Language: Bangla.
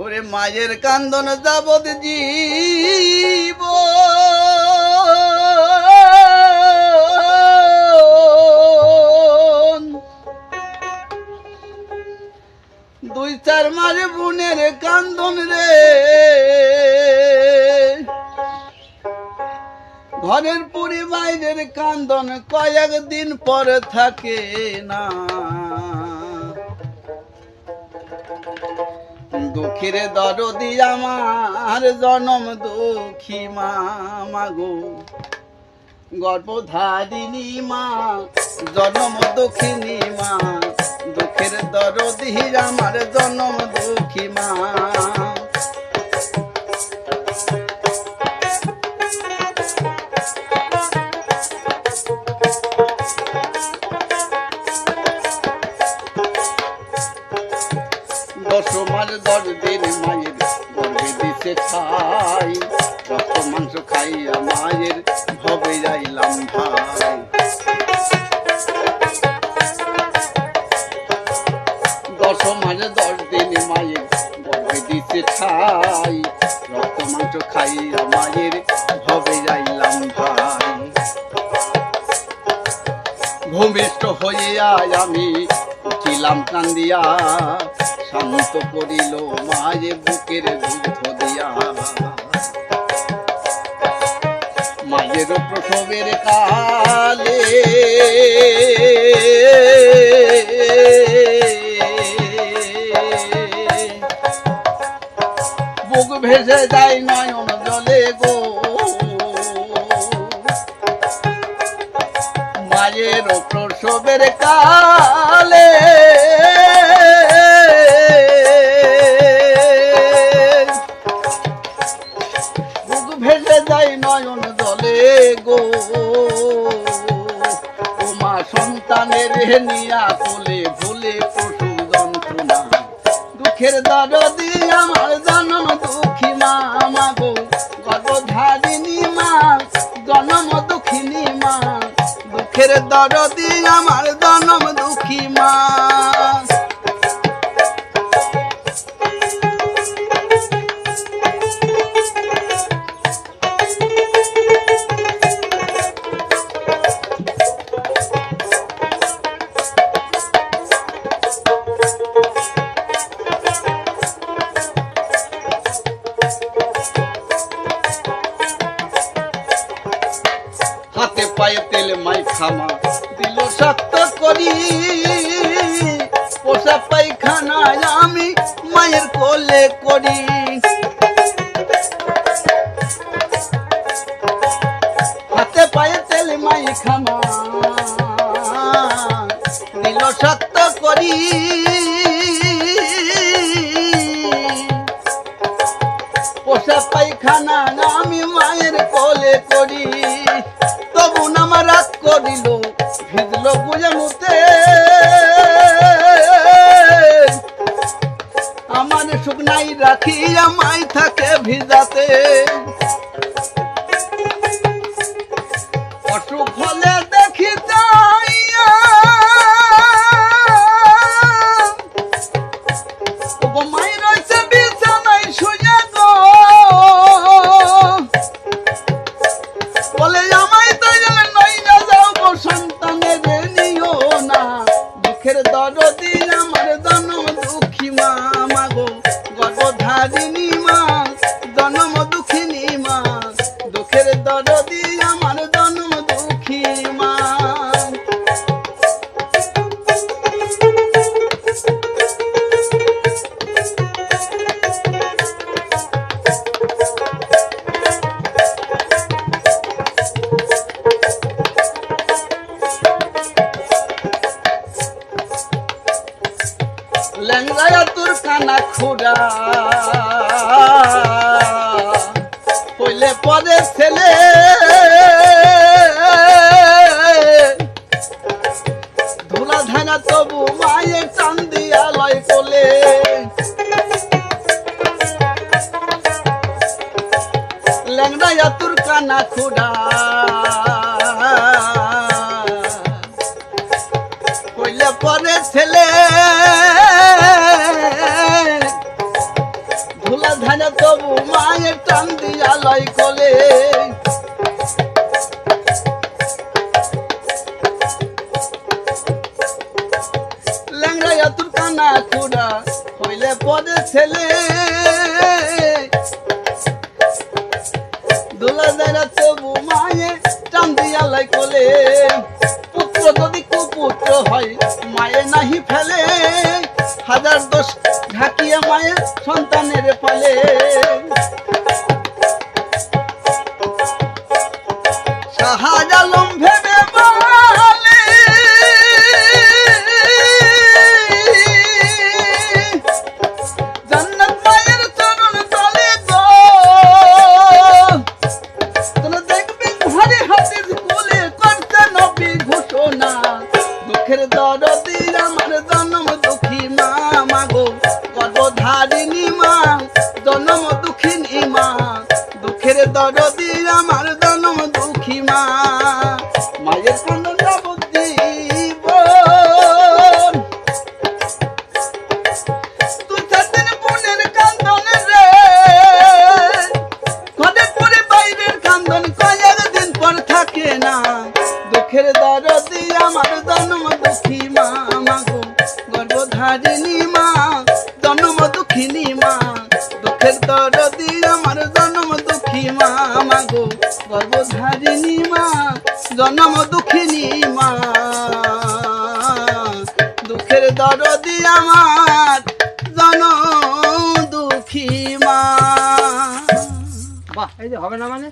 ওরে মায়ের কান্দন যাবত জীব দুই চার মারে বোনের কান্দন রে ঘরের পুরি বাইরের কান্দন কয়েকদিন পর থাকে না দুঃখের দরদি আমার জনম দুঃখী মা গো গর্ভধারিণী মা জনম দুঃখিনী মা দুঃখের দরদি আমার জনম দুঃখী মা দশমার 10 দিন মায়ের গর্ভে দিছে খাই রক্ত মাংস খাইয়া মায়ের ভবে যাইলাম ভাই দশমার 10 দিন মায়ের গর্ভে দিছে খাই রক্ত মাংস খাইয়া মায়ের ভবে যাইলাম ভাই ভূমিষ্ঠ হইয়া আমি উঠিলাম কান্দিয়া শান্ত করিল মায়ে বুকের দুধ দিয়া মায়ের প্রসবের কালে বুক ভেসে যায় নয়ন জলে গো মায়ের প্রসবের কালে ভেসে যায় নয়ন জলে গো ও মা সন্তানের নিয়া কোলে ভুলে প্রসব যন্ত্রণা দুঃখের দরদি আমার জনম দুঃখী মা গো গর্ভধারিণী মা জনম দুঃখিনী মা দুঃখের দরদি আমার জনম দুঃখী মা হাতে পায়ে তেল মাই খামা দিল শক্ত করি পোষা পায়খানা আমি মায়ের কোলে করি হাতে পায়ে তেল মাই খামা দিল শক্ত করি পোষা পায়খানা আমি মায়ের কোলে করি তবু আমার রাত করিল ভিজল বুঝে মুতে আমার শুকনাই রাখিয়া মাই থাকে ভিজাতে অসুখ হলে দেখি যাইয়া মাই রয়েছে বিছানায় শুয়ে গো বলে আমায় তাই নই না যাও গো সন্তানের নিও না দুঃখের দরদি আমার জনম দুঃখী মা গো গর্ভধারিণী মা জনম দুঃখিনী মা দুঃখের দরদি আমার জনম দুঃখী মা লেঙ্গায়া তোর কানা খুড়া হইলে পরে ছেলে ধুলা ধানা তবু মায়ের টান দিয়া লয় কোলে লেঙ্গায়া তোর কানা খুড়া হইলে পরে ছেলে ছেলে দোলা যারা তবু মায়ে টান দিয়ালাই কোলে পুত্র যদি কুপুত্র হয় মায়ে নাহি ফেলে হাজার দোষ ঢাকিয়া মায়ের সন্তানের পালে শাহজালাম ভেবে বলে জান্নাত মায়ের চরণ তলে গো তোরা দেখবি ঘরে হাতির কোলে করতে নবী ঘোষণা দুঃখের দরদি আমার জন্ম দুঃখী মা মাগো গর্ভধারিণী মা জন্ম দুঃখিনী মা দুঃখের দরদি আমার জন্ম দুঃখী মা মায়ের কান্দন যাব দিব তুই চারদিন বোনের কান্দন রে ঘরে পরে বাইরের কান্দন কয়েকদিন পর থাকে না দুঃখের দরদি আমার জন্ম দুঃখী মা মাগো গর্ভধারিণী মা জন্ম দুঃখিনী মা দুঃখের দরদি আমার জন্ম দুঃখী মা মাগো গর্ভধারিণী মা জন্ম দুঃখিনী মা দুঃখের দরদি আমার জন্ম দুঃখী মা। বাহ, এই যে হবে না মানে